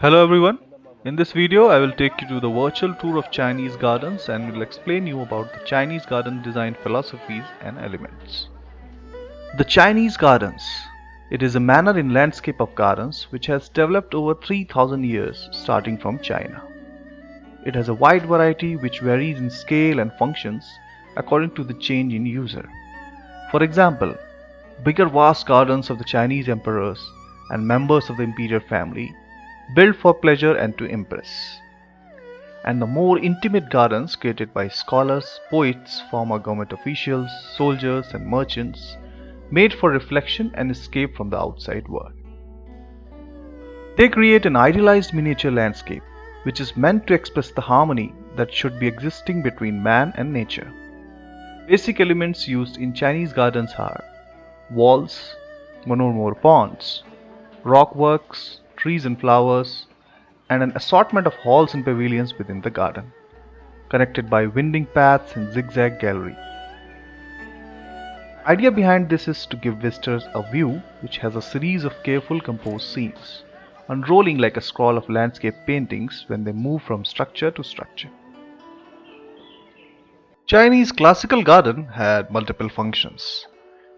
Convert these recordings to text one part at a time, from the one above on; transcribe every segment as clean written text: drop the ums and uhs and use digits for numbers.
Hello everyone. In this video I will take you to the virtual tour of Chinese gardens and will explain you about the Chinese garden design philosophies and elements. The Chinese gardens. It is a manner in landscape of gardens which has developed over 3000 years starting from China. It has a wide variety which varies in scale and functions according to the change in user. For example, bigger vast gardens of the Chinese emperors and members of the imperial family built for pleasure and to impress, and the more intimate gardens created by scholars, poets, former government officials, soldiers, and merchants, made for reflection and escape from the outside world. They create an idealized miniature landscape, which is meant to express the harmony that should be existing between man and nature. Basic elements used in Chinese gardens are walls, monomer ponds, rockworks, trees and flowers, and an assortment of halls and pavilions within the garden, connected by winding paths and zigzag gallery. The idea behind this is to give visitors a view which has a series of careful composed scenes, unrolling like a scroll of landscape paintings when they move from structure to structure. Chinese classical garden had multiple functions.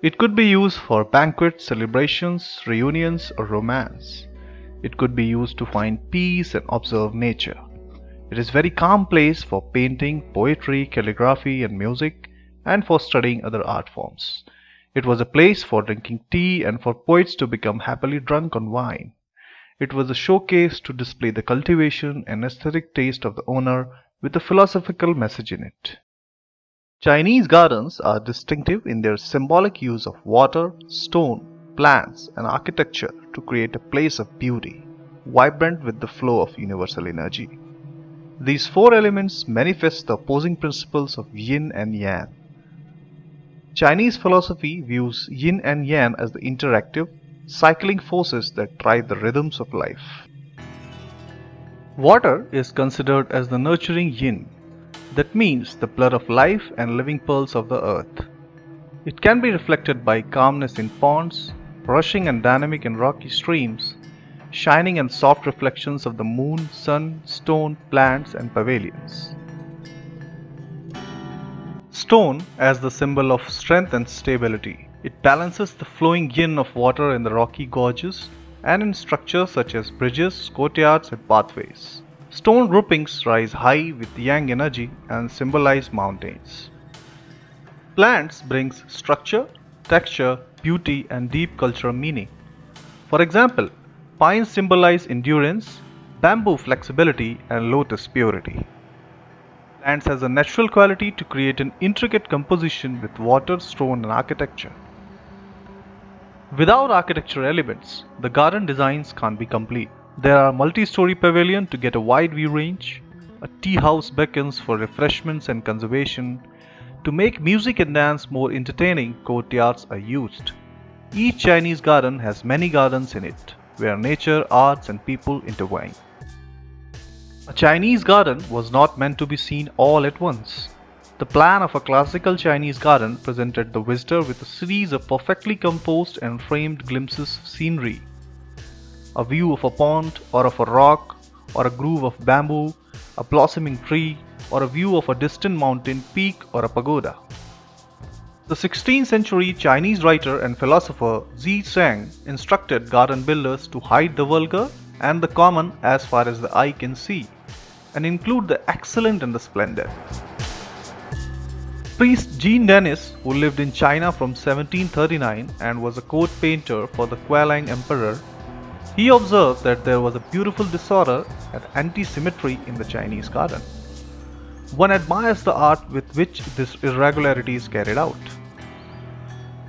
It could be used for banquets, celebrations, reunions, or romance. It could be used to find peace and observe nature. It is a very calm place for painting, poetry, calligraphy, and music, and for studying other art forms. It was a place for drinking tea and for poets to become happily drunk on wine. It was a showcase to display the cultivation and aesthetic taste of the owner with a philosophical message in it. Chinese gardens are distinctive in their symbolic use of water, stone, plants, and architecture to create a place of beauty, vibrant with the flow of universal energy. These four elements manifest the opposing principles of yin and yang. Chinese philosophy views yin and yang as the interactive, cycling forces that drive the rhythms of life. Water is considered as the nurturing yin. That means the blood of life and living pearls of the earth. It can be reflected by calmness in ponds, rushing and dynamic in rocky streams, shining and soft reflections of the moon, sun, stone, plants, and pavilions. Stone as the symbol of strength and stability. It balances the flowing yin of water in the rocky gorges and in structures such as bridges, courtyards, and pathways. Stone groupings rise high with yang energy and symbolize mountains. Plants brings structure, texture, beauty, and deep cultural meaning. For example, pines symbolize endurance, bamboo flexibility, and lotus purity. Plants has a natural quality to create an intricate composition with water, stone, and architecture. Without architectural elements, the garden designs can't be complete. There are multi-story pavilion to get a wide view range, a tea house beckons for refreshments and conservation. To make music and dance more entertaining, courtyards are used. Each Chinese garden has many gardens in it, where nature, arts, and people intertwine. A Chinese garden was not meant to be seen all at once. The plan of a classical Chinese garden presented the visitor with a series of perfectly composed and framed glimpses of scenery. A view of a pond, or of a rock, or a grove of bamboo, a blossoming tree, or a view of a distant mountain peak or a pagoda. The 16th century Chinese writer and philosopher ZHANG instructed garden builders to hide the vulgar and the common as far as the eye can see, and include the excellent and the splendid. Priest Jean Denis, who lived in China from 1739 and was a court painter for the Kuai Emperor, he observed that there was a beautiful disorder and anti-symmetry in the Chinese garden. One admires the art with which this irregularity is carried out.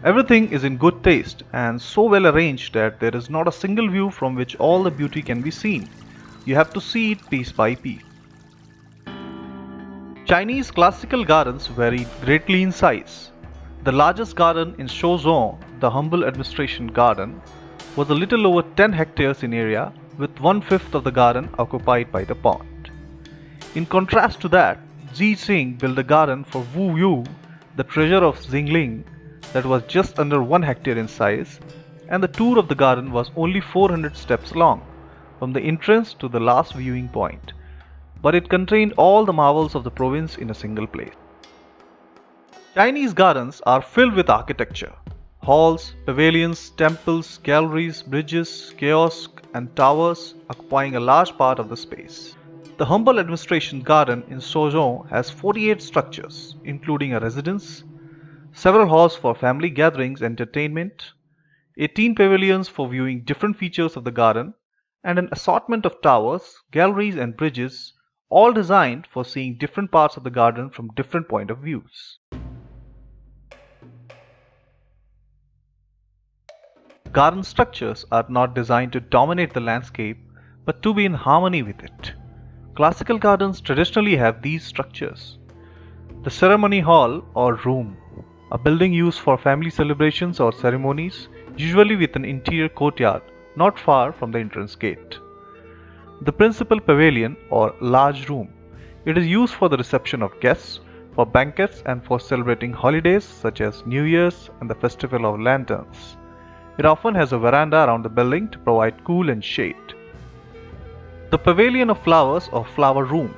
Everything is in good taste and so well arranged that there is not a single view from which all the beauty can be seen. You have to see it piece by piece. Chinese classical gardens vary greatly in size. The largest garden in Suzhou, the humble administration garden, was a little over 10 hectares in area, with 1/5 of the garden occupied by the pond. In contrast to that, Xing built a garden for Wu Yu, the treasure of Xingling, that was just under 1 hectare in size, and the tour of the garden was only 400 steps long, from the entrance to the last viewing point, but it contained all the marvels of the province in a single place. Chinese gardens are filled with architecture. Halls, pavilions, temples, galleries, bridges, kiosks, and towers occupying a large part of the space. The humble administration garden in Suzhou has 48 structures, including a residence, several halls for family gatherings and entertainment, 18 pavilions for viewing different features of the garden, and an assortment of towers, galleries, and bridges, all designed for seeing different parts of the garden from different point of views. Garden structures are not designed to dominate the landscape, but to be in harmony with it. Classical gardens traditionally have these structures. The ceremony hall or room, a building used for family celebrations or ceremonies, usually with an interior courtyard not far from the entrance gate. The principal pavilion or large room. It is used for the reception of guests, for banquets, and for celebrating holidays such as New Year's and the Festival of Lanterns. It often has a veranda around the building to provide cool and shade. The pavilion of flowers or flower room.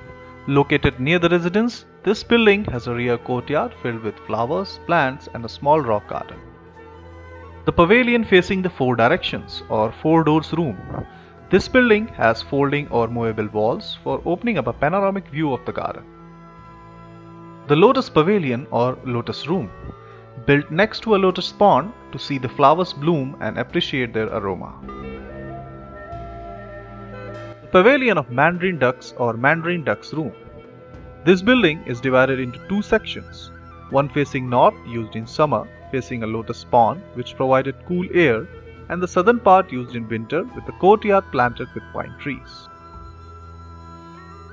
Located near the residence, this building has a rear courtyard filled with flowers, plants, and a small rock garden. The pavilion facing the four directions or four doors room. This building has folding or movable walls for opening up a panoramic view of the garden. The lotus pavilion or lotus room. Built next to a lotus pond to see the flowers bloom and appreciate their aroma. The pavilion of mandarin ducks or mandarin ducks room. This building is divided into two sections, one facing north used in summer, facing a lotus pond which provided cool air, and the southern part used in winter with a courtyard planted with pine trees.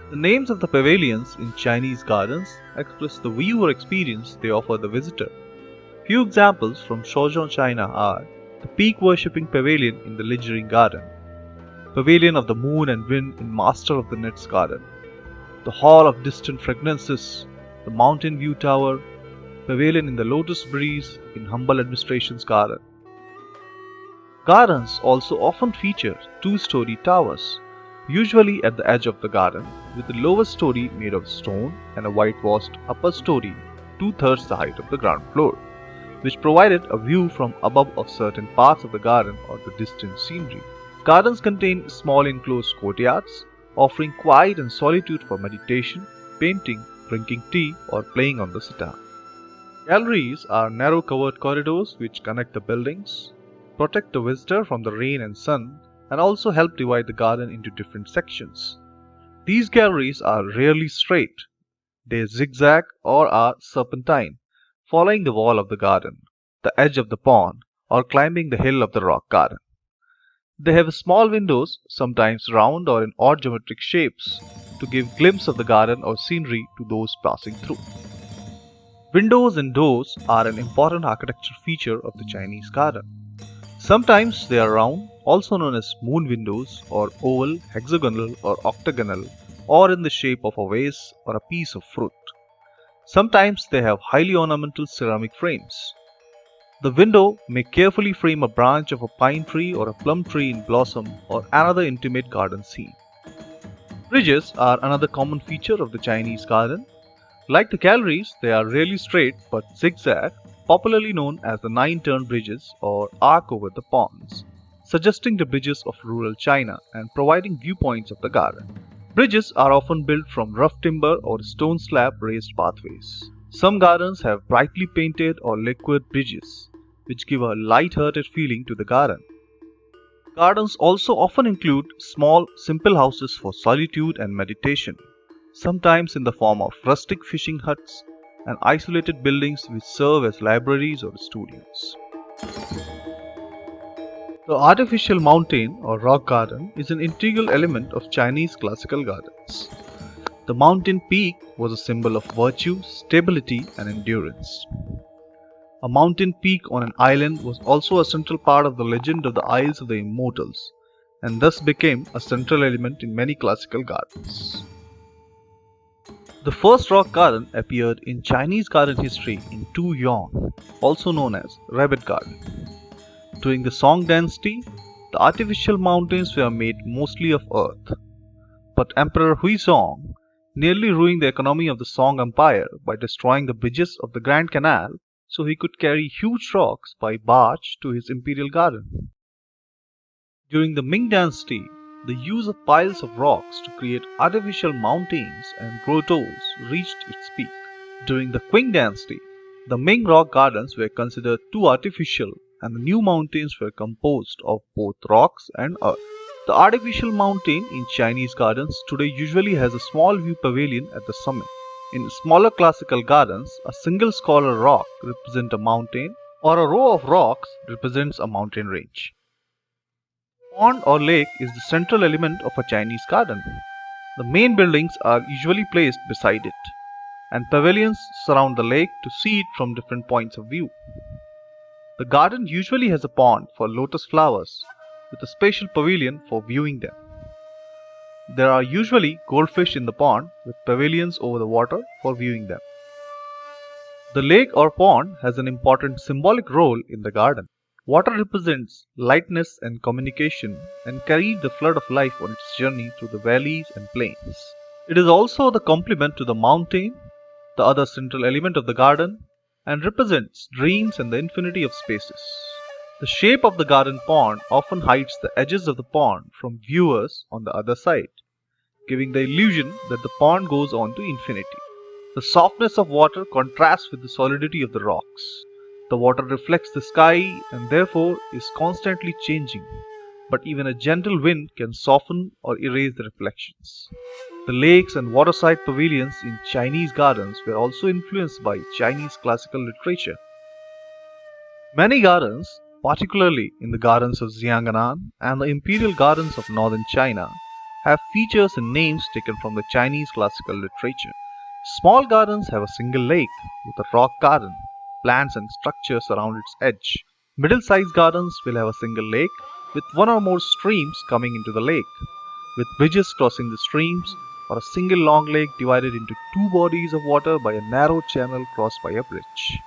The names of the pavilions in Chinese gardens express the view or experience they offer the visitor. Few examples from Suzhou, China are the peak worshipping pavilion in the Lijiang garden, pavilion of the moon and wind in Master of the Net's garden, the hall of distant fragrances, the mountain view tower, pavilion in the lotus breeze in humble administration's garden. Gardens also often feature two-story towers, usually at the edge of the garden, with the lowest story made of stone and a whitewashed upper story 2/3 the height of the ground floor, which provided a view from above of certain parts of the garden or the distant scenery. Gardens contain small enclosed courtyards, offering quiet and solitude for meditation, painting, drinking tea, or playing on the sitar. Galleries are narrow covered corridors which connect the buildings, protect the visitor from the rain and sun, and also help divide the garden into different sections. These galleries are rarely straight. They zigzag or are serpentine, following the wall of the garden, the edge of the pond, or climbing the hill of the rock garden. They have small windows, sometimes round or in odd geometric shapes, to give glimpse of the garden or scenery to those passing through. Windows and doors are an important architectural feature of the Chinese garden. Sometimes they are round, also known as moon windows, or oval, hexagonal, or octagonal, or in the shape of a vase or a piece of fruit. Sometimes they have highly ornamental ceramic frames. The window may carefully frame a branch of a pine tree or a plum tree in blossom or another intimate garden scene. Bridges are another common feature of the Chinese garden. Like the galleries, they are rarely straight but zigzag, popularly known as the nine-turn bridges or arc over the ponds, suggesting the bridges of rural China and providing viewpoints of the garden. Bridges are often built from rough timber or stone slab raised pathways. Some gardens have brightly painted or lacquered bridges, which give a light-hearted feeling to the garden. Gardens also often include small, simple houses for solitude and meditation, sometimes in the form of rustic fishing huts and isolated buildings which serve as libraries or studios. The artificial mountain or rock garden is an integral element of Chinese classical gardens. The mountain peak was a symbol of virtue, stability, and endurance. A mountain peak on an island was also a central part of the legend of the Isles of the Immortals, and thus became a central element in many classical gardens. The first rock garden appeared in Chinese garden history in Tuyong, also known as Rabbit Garden. During the Song dynasty, the artificial mountains were made mostly of earth. But Emperor Huizong nearly ruined the economy of the Song Empire by destroying the bridges of the Grand Canal so he could carry huge rocks by barge to his imperial garden. During the Ming Dynasty, the use of piles of rocks to create artificial mountains and grottos reached its peak. During the Qing Dynasty, the Ming rock gardens were considered too artificial and the new mountains were composed of both rocks and earth. The artificial mountain in Chinese gardens today usually has a small view pavilion at the summit. In smaller classical gardens, a single square rock represents a mountain or a row of rocks represents a mountain range. Pond or lake is the central element of a Chinese garden. The main buildings are usually placed beside it, and pavilions surround the lake to see it from different points of view. The garden usually has a pond for lotus flowers, with a special pavilion for viewing them. There are usually goldfish in the pond, with pavilions over the water for viewing them. The lake or pond has an important symbolic role in the garden. Water represents lightness and communication and carries the flood of life on its journey through the valleys and plains. It is also the complement to the mountain, the other central element of the garden, and represents dreams and the infinity of spaces. The shape of the garden pond often hides the edges of the pond from viewers on the other side, giving the illusion that the pond goes on to infinity. The softness of water contrasts with the solidity of the rocks. The water reflects the sky and therefore is constantly changing, but even a gentle wind can soften or erase the reflections. The lakes and waterside pavilions in Chinese gardens were also influenced by Chinese classical literature. Many gardens, particularly in the gardens of Xiangnan and the imperial gardens of northern China, have features and names taken from the Chinese classical literature. Small gardens have a single lake with a rock garden, plants and structures around its edge. Middle-sized gardens will have a single lake with one or more streams coming into the lake, with bridges crossing the streams, or a single long lake divided into two bodies of water by a narrow channel crossed by a bridge.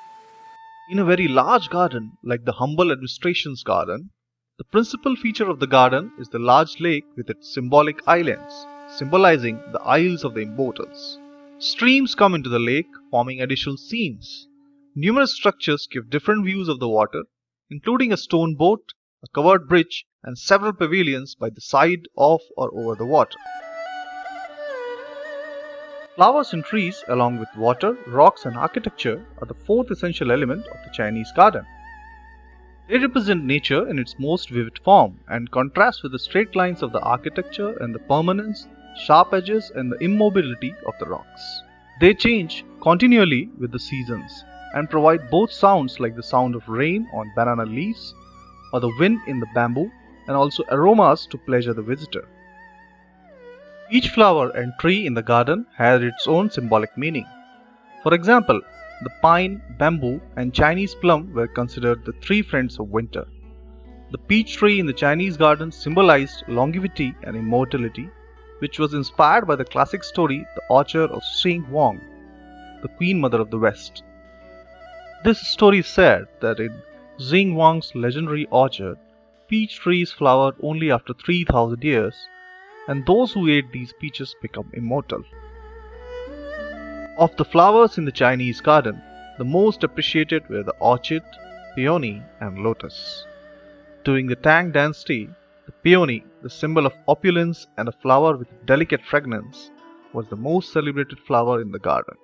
In a very large garden, like the humble administration's garden, the principal feature of the garden is the large lake with its symbolic islands, symbolizing the Isles of the Immortals. Streams come into the lake, forming additional scenes. Numerous structures give different views of the water, including a stone boat, a covered bridge, and several pavilions by the side of or over the water. Flowers and trees, along with water, rocks, and architecture, are the fourth essential element of the Chinese garden. They represent nature in its most vivid form and contrast with the straight lines of the architecture and the permanence, sharp edges, and the immobility of the rocks. They change continually with the seasons and provide both sounds like the sound of rain on banana leaves or the wind in the bamboo, and also aromas to pleasure the visitor. Each flower and tree in the garden has its own symbolic meaning. For example, the pine, bamboo, and Chinese plum were considered the three friends of winter. The peach tree in the Chinese garden symbolized longevity and immortality, which was inspired by the classic story The Orchard of Xing Wang, the Queen Mother of the West. This story said that in Xing Wang's legendary orchard, peach trees flowered only after 3,000 years, and those who ate these peaches become immortal. Of the flowers in the Chinese garden, the most appreciated were the orchid, peony, and lotus. During the Tang Dynasty, the peony, the symbol of opulence and a flower with delicate fragrance, was the most celebrated flower in the garden.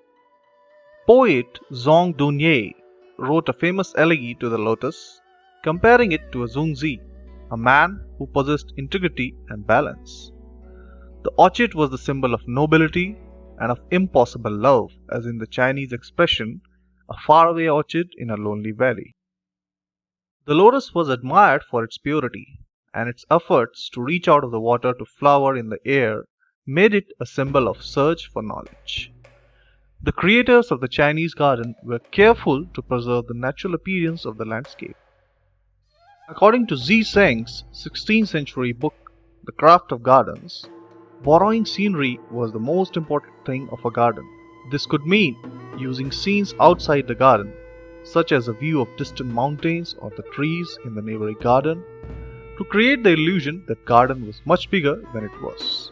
Poet Zhang Dunye wrote a famous elegy to the lotus, comparing it to a zhongzi, a man who possessed integrity and balance. The orchid was the symbol of nobility and of impossible love, as in the Chinese expression, a faraway orchid in a lonely valley. The lotus was admired for its purity, and its efforts to reach out of the water to flower in the air made it a symbol of search for knowledge. The creators of the Chinese garden were careful to preserve the natural appearance of the landscape. According to ZHANG's 16th century book, The Craft of Gardens, borrowing scenery was the most important thing of a garden. This could mean using scenes outside the garden, such as a view of distant mountains or the trees in the neighboring garden, to create the illusion that garden was much bigger than it was.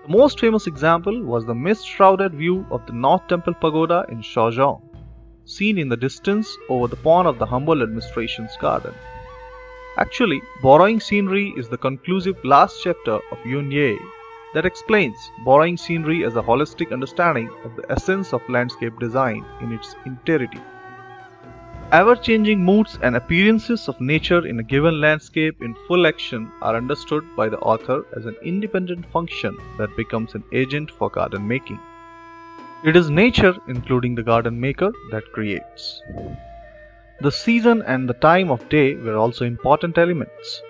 The most famous example was the mist-shrouded view of the North Temple Pagoda in Suzhou, seen in the distance over the pond of the humble administration's garden. Actually, borrowing scenery is the conclusive last chapter of Yun Ye that explains borrowing scenery as a holistic understanding of the essence of landscape design in its entirety. Ever-changing moods and appearances of nature in a given landscape in full action are understood by the author as an independent function that becomes an agent for garden making. It is nature, including the garden maker, that creates. The season and the time of day were also important elements.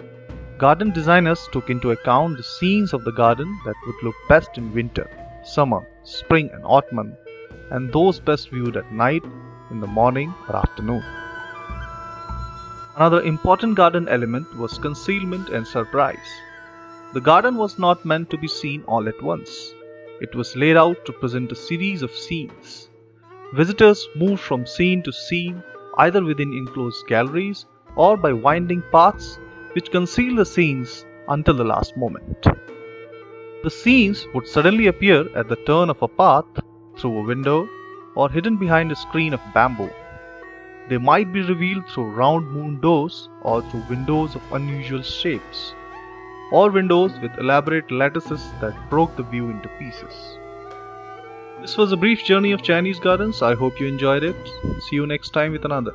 Garden designers took into account the scenes of the garden that would look best in winter, summer, spring and autumn, and those best viewed at night, in the morning or afternoon. Another important garden element was concealment and surprise. The garden was not meant to be seen all at once. It was laid out to present a series of scenes. Visitors moved from scene to scene, either within enclosed galleries or by winding paths which concealed the scenes until the last moment. The scenes would suddenly appear at the turn of a path, through a window, or hidden behind a screen of bamboo. They might be revealed through round moon doors or through windows of unusual shapes, or windows with elaborate lattices that broke the view into pieces. This was a brief journey of Chinese gardens. I hope you enjoyed it. See you next time with another.